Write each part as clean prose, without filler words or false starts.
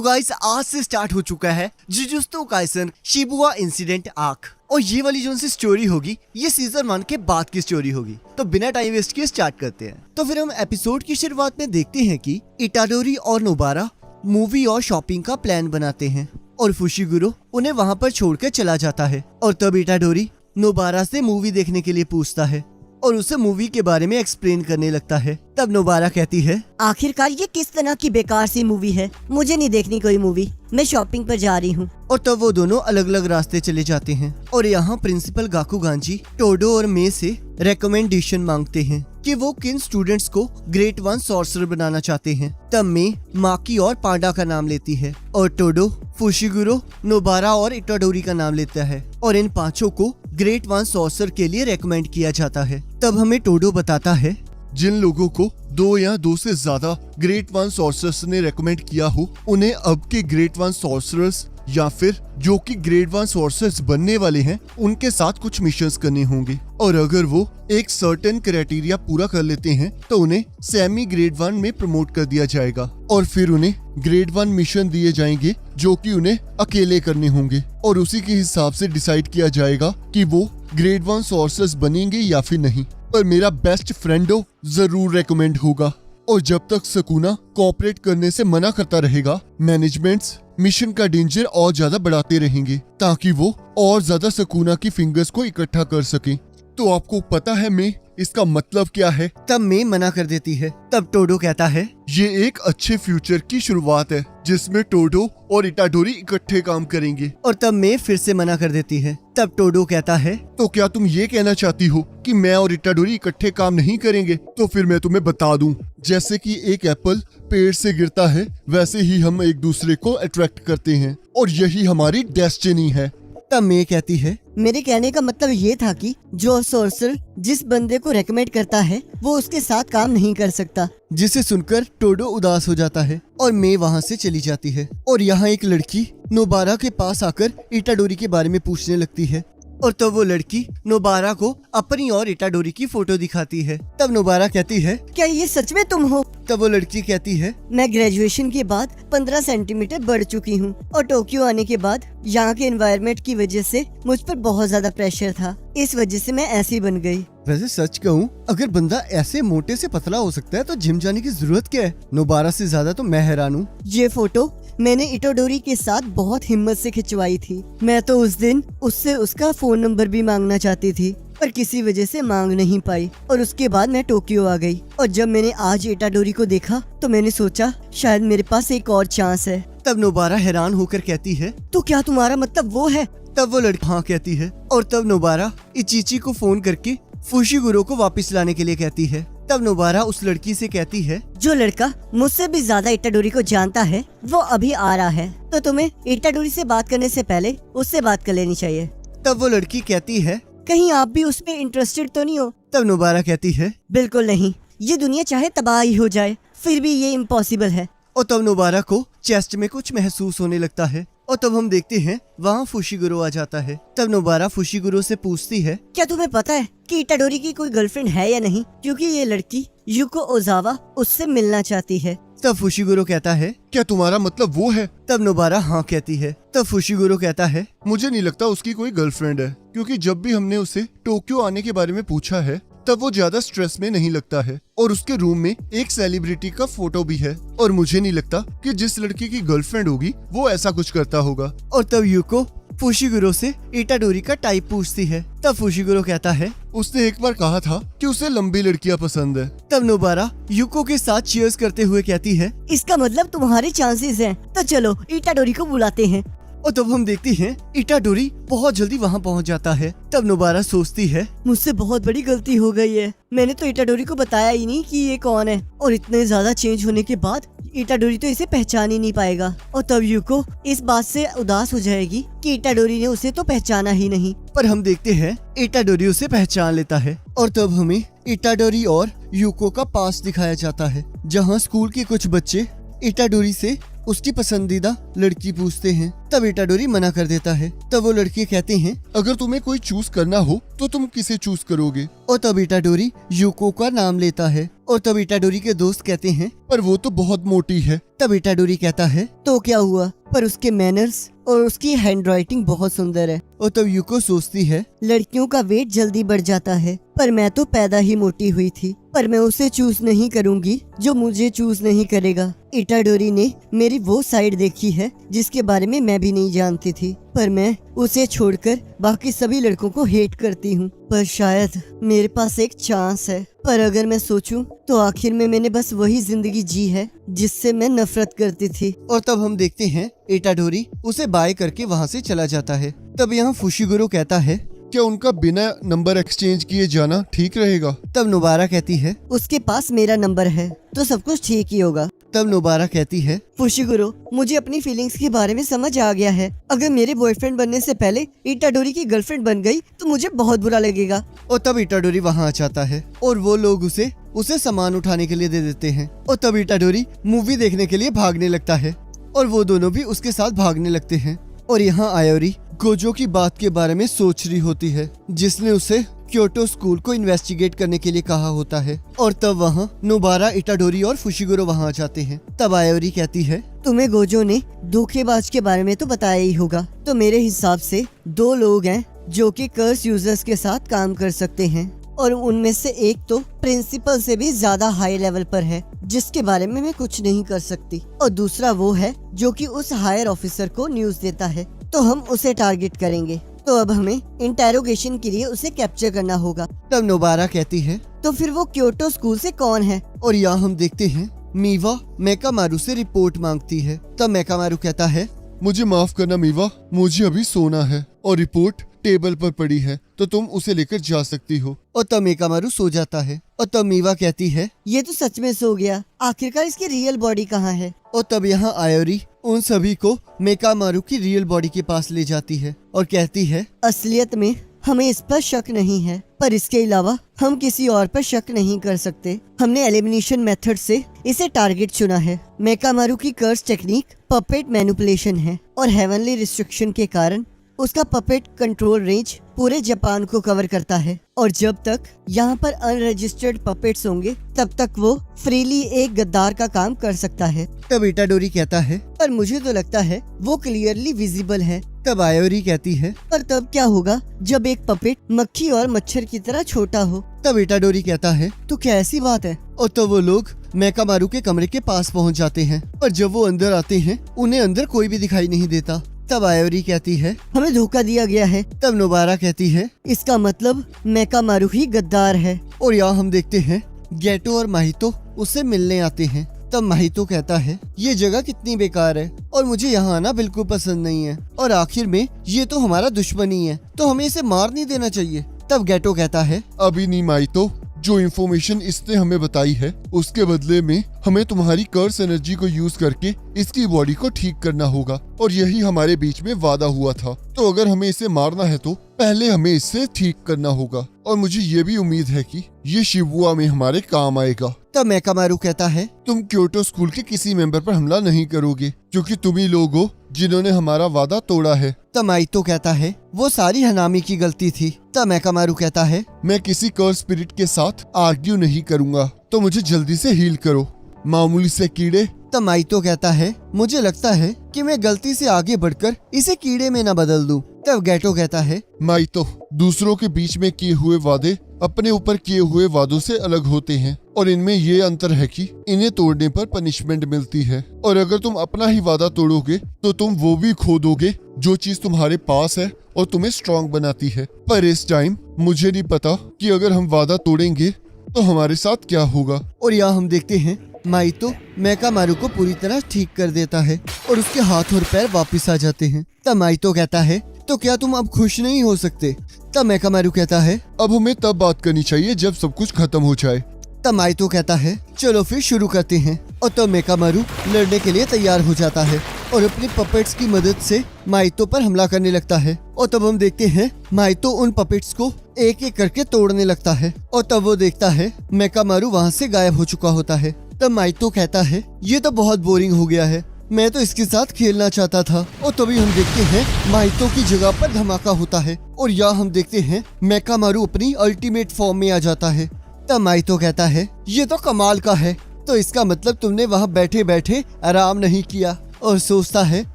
तो गाइस आज से स्टार्ट हो चुका है jujutsu Kaisen Shibuya incident arc. और ये वाली जो सी स्टोरी होगी ये सीजन 1 के बाद की स्टोरी होगी। तो बिना टाइम वेस्ट किए स्टार्ट करते हैं। तो फिर हम एपिसोड की शुरुआत में देखते हैं कि इटाडोरी और नोबारा मूवी और शॉपिंग का प्लान बनाते हैं और फुशिगुरो उन्हें वहाँ पर छोड़कर चला जाता है। और तब इटाडोरी नोबारा से मूवी देखने के लिए पूछता है और उसे मूवी के बारे में एक्सप्लेन करने लगता है। तब नोबारा कहती है, आखिरकार ये किस तरह की बेकार सी मूवी है, मुझे नहीं देखनी कोई मूवी, मैं शॉपिंग पर जा रही हूँ। और तब वो दोनों अलग अलग रास्ते चले जाते हैं। और यहाँ प्रिंसिपल गाकुगांजी टोडो और मे से रेकमेंडेशन मांगते हैं कि वो किन स्टूडेंट्स को ग्रेड 1 सॉर्सरर बनाना चाहते हैं। तब मे माकी और पांडा का नाम लेती है और टोडो फुशिगुरो नोबारा और इटाडोरी का नाम लेता है और इन पांचों को ग्रेड 1 सॉर्सरर के लिए रेकमेंड किया जाता है। तब हमें टोडो बताता है, जिन लोगों को 2 या 2 से ज्यादा ग्रेड 1 सॉर्सरर्स ने रेकमेंड किया हो उन्हें अब के ग्रेड 1 सॉर्सरर्स या फिर जो कि ग्रेड 1 सॉर्सरर्स बनने वाले हैं उनके साथ कुछ मिशंस करने होंगे। और अगर वो एक सर्टेन क्राइटेरिया पूरा कर लेते हैं तो उन्हें सेमी ग्रेड 1 में प्रमोट कर दिया जाएगा और फिर उन्हें ग्रेड 1 मिशन दिए जाएंगे जो कि उन्हें अकेले करने होंगे और उसी के हिसाब से डिसाइड किया जाएगा कि वो ग्रेड 1 सॉर्सरर्स बनेंगे या फिर नहीं। पर मेरा बेस्ट फ्रेंडो जरूर रेकमेंड होगा। और जब तक सुकुना कोऑपरेट करने से मना करता रहेगा मैनेजमेंट्स मिशन का डेंजर और ज्यादा बढ़ाते रहेंगे ताकि वो और ज्यादा सुकुना की फिंगर्स को इकट्ठा कर सके। तो आपको पता है मैं इसका मतलब क्या है? तब मे मना कर देती है। तब टोडो कहता है, ये एक अच्छे फ्यूचर की शुरुआत है जिसमें टोडो और इटाडोरी इकट्ठे काम करेंगे। और तब मे फिर से मना कर देती है। तब टोडो कहता है, तो क्या तुम ये कहना चाहती हो कि मैं और इटाडोरी इकट्ठे काम नहीं करेंगे? तो फिर मैं तुम्हें बता दूं, जैसे कि एक एप्पल पेड़ से गिरता है वैसे ही हम एक दूसरे को अट्रैक्ट करते हैं और यही हमारी डेस्टिनी है। तब मे कहती है, मेरे कहने का मतलब ये था कि जो सॉर्सरर जिस बंदे को रेकमेंड करता है वो उसके साथ काम नहीं कर सकता। जिसे सुनकर टोडो उदास हो जाता है और मे वहाँ से चली जाती है। और यहाँ एक लड़की नोबारा के पास आकर इटाडोरी के बारे में पूछने लगती है और तब वो लड़की नोबारा को अपनी और इटाडोरी की फोटो दिखाती है। तब नोबारा कहती है, क्या ये सच में तुम हो? तब वो लड़की कहती है, मैं ग्रेजुएशन के बाद 15 सेंटीमीटर बढ़ चुकी हूँ और टोक्यो आने के बाद यहाँ के एनवायरनमेंट की वजह से मुझ पर बहुत ज्यादा प्रेशर था, इस वजह से मैं ऐसी बन गई। वैसे सच कहूँ अगर बंदा ऐसे मोटे से पतला हो सकता है तो जिम जाने की जरूरत क्या है? नोबारा से ज्यादा तो मैं हैरान हूँ। ये फोटो मैंने इटाडोरी के साथ बहुत हिम्मत से खिंचवाई थी। मैं तो उस दिन उससे उसका फोन नंबर भी मांगना चाहती थी पर किसी वजह से मांग नहीं पाई और उसके बाद मैं टोक्यो आ गई। और जब मैंने आज इटाडोरी को देखा तो मैंने सोचा शायद मेरे पास एक और चांस है। तब नोबारा हैरान होकर कहती है, तो क्या तुम्हारा मतलब वो है? तब वो लड़की हाँ कहती है और तब नोबारा इचिची को फोन करके फुशिगुरो को वापस लाने के लिए कहती है। तब नोबारा उस लड़की से कहती है, जो लड़का मुझसे भी ज्यादा इटाडोरी को जानता है वो अभी आ रहा है, तो तुम्हें इटाडोरी से बात करने से पहले उससे बात कर लेनी चाहिए। तब वो लड़की कहती है, कहीं आप भी उसमें इंटरेस्टेड तो नहीं हो? तब नोबारा कहती है, बिल्कुल नहीं, ये दुनिया चाहे तबाह ही हो जाए फिर भी ये इम्पॉसिबल है। और तब नोबारा को चेस्ट में कुछ महसूस होने लगता है और तब हम देखते हैं वहाँ फुशिगुरो आ जाता है। तब नोबारा फुशिगुरो से पूछती है, क्या तुम्हें पता है कि इटाडोरी की कोई गर्लफ्रेंड है या नहीं, क्योंकि ये लड़की युको ओजावा उससे मिलना चाहती है। तब फुशिगुरो कहता है, क्या तुम्हारा मतलब वो है? तब नोबारा हाँ कहती है। तब फुशिगुरो कहता है, मुझे नहीं लगता उसकी कोई गर्लफ्रेंड है क्योंकि जब भी हमने उसे टोक्यो आने के बारे में पूछा है तब वो ज्यादा स्ट्रेस में नहीं लगता है और उसके रूम में एक सेलिब्रिटी का फोटो भी है और मुझे नहीं लगता कि जिस लड़की की गर्लफ्रेंड होगी वो ऐसा कुछ करता होगा। और तब युको फुशिगुरो से इटाडोरी का टाइप पूछती है। तब फुशिगुरो कहता है, उसने एक बार कहा था कि उसे लंबी लड़कियां पसंद है। तब नोबारा युको के साथ चीयर्स करते हुए कहती है, इसका मतलब तुम्हारे चांसेस हैं, तो चलो इटाडोरी को बुलाते हैं। और तब हम देखते हैं इटाडोरी बहुत जल्दी वहाँ पहुँच जाता है। तब नोबारा सोचती है, मुझसे बहुत बड़ी गलती हो गई है, मैंने तो इटाडोरी को बताया ही नहीं कि ये कौन है और इतने ज्यादा चेंज होने के बाद इटाडोरी तो इसे पहचान ही नहीं पाएगा। और तब युको इस बात से उदास हो जाएगी कि इटाडोरी ने उसे तो पहचाना ही नहीं। पर हम देखते हैं इटाडोरी उसे पहचान लेता है और तब हमें इटाडोरी और युको का पास दिखाया जाता है जहाँ स्कूल के कुछ बच्चे इटाडोरी से उसकी पसंदीदा लड़की पूछते हैं। तब इटाडोरी मना कर देता है। तब वो लड़के कहते हैं, अगर तुम्हें कोई चूज करना हो तो तुम किसे चूज करोगे? और तब इटाडोरी यूको का नाम लेता है। और तब इटाडोरी के दोस्त कहते हैं, पर वो तो बहुत मोटी है। तब इटाडोरी कहता है, तो क्या हुआ, पर उसके मैनर्स और उसकी हैंडराइटिंग बहुत सुंदर है। और तब यूको सोचती है, लड़कियों का वेट जल्दी बढ़ जाता है, पर मैं तो पैदा ही मोटी हुई थी। पर मैं उसे चूज नहीं करूंगी जो मुझे चूज नहीं करेगा। इटाडोरी ने मेरी वो साइड देखी है जिसके बारे में मैं भी नहीं जानती थी, पर मैं उसे छोड़कर बाकी सभी लड़कों को हेट करती हूँ। पर शायद मेरे पास एक चांस है, पर अगर मैं सोचूं तो आखिर में मैंने बस वही जिंदगी जी है जिससे मैं नफरत करती थी। और तब हम देखते हैं इटाडोरी उसे बाय करके वहाँ से चला जाता है। तब यहाँ फुशिगुरो कहता है, क्या उनका बिना नंबर एक्सचेंज किए जाना ठीक रहेगा? तब नोबारा कहती है, उसके पास मेरा नंबर है तो सब कुछ ठीक ही होगा। तब नोबारा कहती है, फुशिगुरो, मुझे अपनी फीलिंग्स के बारे में समझ आ गया है। अगर मेरे बॉयफ्रेंड बनने से पहले इटाडोरी की गर्लफ्रेंड बन गई तो मुझे बहुत बुरा लगेगा। और तब इटाडोरी वहाँ आ जाता है और वो लोग उसे सामान उठाने के लिए दे देते हैं। और तब इटाडोरी मूवी देखने के लिए भागने लगता है और वो दोनों भी उसके साथ भागने लगते हैं। और यहाँ आयोरी गोजो की बात के बारे में सोच रही होती है, जिसने उसे क्योटो स्कूल को इन्वेस्टिगेट करने के लिए कहा होता है। और तब वहाँ नोबारा, इटाडोरी और फुशिगुरो वहाँ आ जाते हैं। तब आयोरी कहती है, तुम्हें गोजो ने धोखेबाज के बारे में तो बताया ही होगा। तो मेरे हिसाब से 2 लोग हैं जो कि कर्स यूजर्स के साथ काम कर सकते हैं, और उनमें से एक तो प्रिंसिपल से भी ज्यादा हाई लेवल पर है, जिसके बारे में मैं कुछ नहीं कर सकती। और दूसरा वो है जो कि उस हायर ऑफिसर को न्यूज देता है, तो हम उसे टारगेट करेंगे। तो अब हमें इंटेरोगेशन के लिए उसे कैप्चर करना होगा। तब नोबारा कहती है, तो फिर वो क्योटो स्कूल से कौन है? और यहाँ हम देखते हैं मीवा मेकामारू से रिपोर्ट मांगती है। तब मेकामारू कहता है, मुझे माफ करना मीवा, मुझे अभी सोना है और रिपोर्ट टेबल पर पड़ी है, तो तुम उसे लेकर जा सकती हो। और तब मेकामारू सो जाता है। और तब मीवा कहती है, ये तो सच में सो गया। आखिरकार इसकी रियल बॉडी कहाँ है? और तब यहाँ आयोरी उन सभी को मेकामारू की रियल बॉडी के पास ले जाती है और कहती है, असलियत में हमें इस पर शक नहीं है, पर इसके अलावा हम किसी और पर शक नहीं कर सकते। हमने एलिमिनेशन मेथड से इसे टारगेट चुना है। मेकामारू की कर्स टेक्निक पपेट मैनिपुलेशन है और हेवनली रिस्ट्रिक्शन के कारण उसका पपेट कंट्रोल रेंज पूरे जापान को कवर करता है। और जब तक यहाँ पर अनरजिस्टर्ड पपेट्स होंगे तब तक वो फ्रीली एक गद्दार का काम कर सकता है। तब इटाडोरी कहता है, पर मुझे तो लगता है वो क्लियरली विजिबल है। तब आयोरी कहती है, पर तब क्या होगा जब एक पपेट मक्खी और मच्छर की तरह छोटा हो? तब इटाडोरी कहता है, तो क्या ऐसी बात है? और तब वो लोग मेकामारू के कमरे के पास पहुंच जाते हैं। और जब वो अंदर आते हैं उन्हें अंदर कोई भी दिखाई नहीं देता। तब आयोरी कहती है, हमें धोखा दिया गया है। तब नोबारा कहती है, इसका मतलब मेकामारू ही गद्दार है। और यहाँ हम देखते हैं गेटो और माहितो उससे मिलने आते हैं। तब माहितो कहता है, ये जगह कितनी बेकार है और मुझे यहाँ आना बिल्कुल पसंद नहीं है, और आखिर में ये तो हमारा दुश्मन ही है, तो हमें इसे मार नहीं देना चाहिए। तब गेटो कहता है, अभी नहीं माइतो, जो इन्फॉर्मेशन इसने हमें बताई है उसके बदले में हमें तुम्हारी कर्स एनर्जी को यूज करके इसकी बॉडी को ठीक करना होगा, और यही हमारे बीच में वादा हुआ था। तो अगर हमें इसे मारना है तो पहले हमें इसे ठीक करना होगा, और मुझे ये भी उम्मीद है कि ये शिबुया में हमारे काम आएगा। तब मेकामारू कहता है, तुम क्योटो स्कूल के किसी मेंबर पर हमला नहीं करोगे, क्योंकि तुम ही लोग हो जिन्होंने हमारा वादा तोड़ा है। तब माहितो कहता है, वो सारी हनामी की गलती थी। तब मेकामारू कहता है, मैं किसी कर्स स्पिरिट के साथ आर्ग्यू नहीं करूंगा, तो मुझे जल्दी से हील करो, मामूली से कीड़े। तब माहितो कहता है, मुझे लगता है कि मैं गलती से आगे बढ़कर इसे कीड़े में न बदल दूं। तब गेटो कहता है, माइतो, दूसरों के बीच में किए हुए वादे अपने ऊपर किए हुए वादों से अलग होते हैं, और इनमें ये अंतर है कि इन्हें तोड़ने पर पनिशमेंट मिलती है, और अगर तुम अपना ही वादा तोड़ोगे तो तुम वो भी खो दोगे जो चीज तुम्हारे पास है और तुम्हें स्ट्रांग बनाती है। पर इस टाइम मुझे नहीं पता कि अगर हम वादा तोड़ेंगे तो हमारे साथ क्या होगा। और यहाँ हम देखते हैं माहितो मेकामारू को पूरी तरह ठीक कर देता है और उसके हाथ और पैर वापस आ जाते हैं। तब माहितो कहता है, तो क्या तुम अब खुश नहीं हो सकते? तब मेकामारू कहता है, अब हमें तब बात करनी चाहिए जब सब कुछ खत्म हो जाए। तब माहितो कहता है, चलो फिर शुरू करते हैं। और तब मेकामारू लड़ने के लिए तैयार हो जाता है और अपनी पपेट्स की मदद से माहितो पर हमला करने लगता है। और तब हम देखते हैं माहितो उन पपेट्स को एक एक करके तोड़ने लगता है, और तब वो देखता है मेकामारू वहाँ से गायब हो चुका होता है। तब माहितो कहता है, ये तो बहुत बोरिंग हो गया है, मैं तो इसके साथ खेलना चाहता था। और तभी हम देखते हैं माइतो की जगह पर धमाका होता है और यहाँ हम देखते हैं मेकामारू अपनी अल्टीमेट फॉर्म में आ जाता है। तब माइतो कहता है ये तो कमाल का है, तो इसका मतलब तुमने वहाँ बैठे बैठे आराम नहीं किया। और सोचता है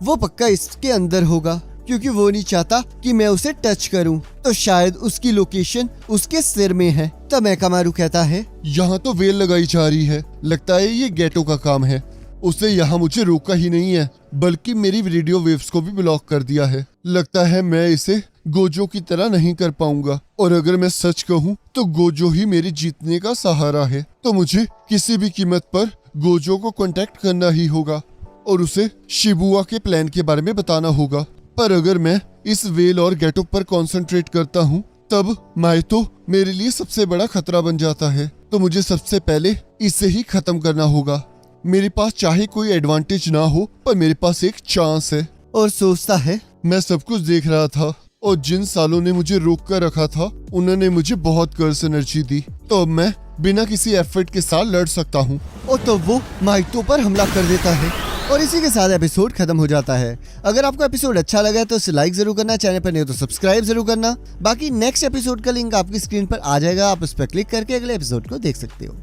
वो पक्का इसके अंदर होगा क्योंकि वो नहीं चाहता कि मैं उसे टच करूं, तो शायद उसकी लोकेशन उसके सिर में है। तब मेकामारू कहता है यहाँ तो वेल लगाई जा रही है, लगता है ये गेटो का काम है। उसे यहाँ मुझे रोका ही नहीं है बल्कि मेरी रेडियो वेव्स को भी ब्लॉक कर दिया है। लगता है मैं इसे गोजो की तरह नहीं कर पाऊंगा, और अगर मैं सच कहूँ तो गोजो ही मेरे जीतने का सहारा है। तो मुझे किसी भी कीमत पर गोजो को कांटेक्ट करना ही होगा और उसे शिबुआ के प्लान के बारे में बताना होगा। पर अगर मैं इस वेल और गेटो पर कंसंट्रेट करता हूँ तब माइतो मेरे लिए सबसे बड़ा खतरा बन जाता है। तो मुझे सबसे पहले इसे ही खत्म करना होगा। मेरे पास चाहे कोई एडवांटेज ना हो पर मेरे पास एक चांस है। और सोचता है मैं सब कुछ देख रहा था और जिन सालों ने मुझे रोक कर रखा था उन्होंने मुझे बहुत कर्स एनर्जी दी, तो अब मैं बिना किसी एफर्ट के साथ लड़ सकता हूँ। और तो वो माइतो पर हमला कर देता है और इसी के साथ एपिसोड खत्म हो जाता है। अगर आपको एपिसोड अच्छा लगा है तो इसे लाइक जरूर करना, चैनल पर नहीं हो तो सब्सक्राइब जरूर करना। बाकी नेक्स्ट एपिसोड का लिंक आपकी स्क्रीन पर आ जाएगा, आप उस पर क्लिक करके अगले एपिसोड को देख सकते हो।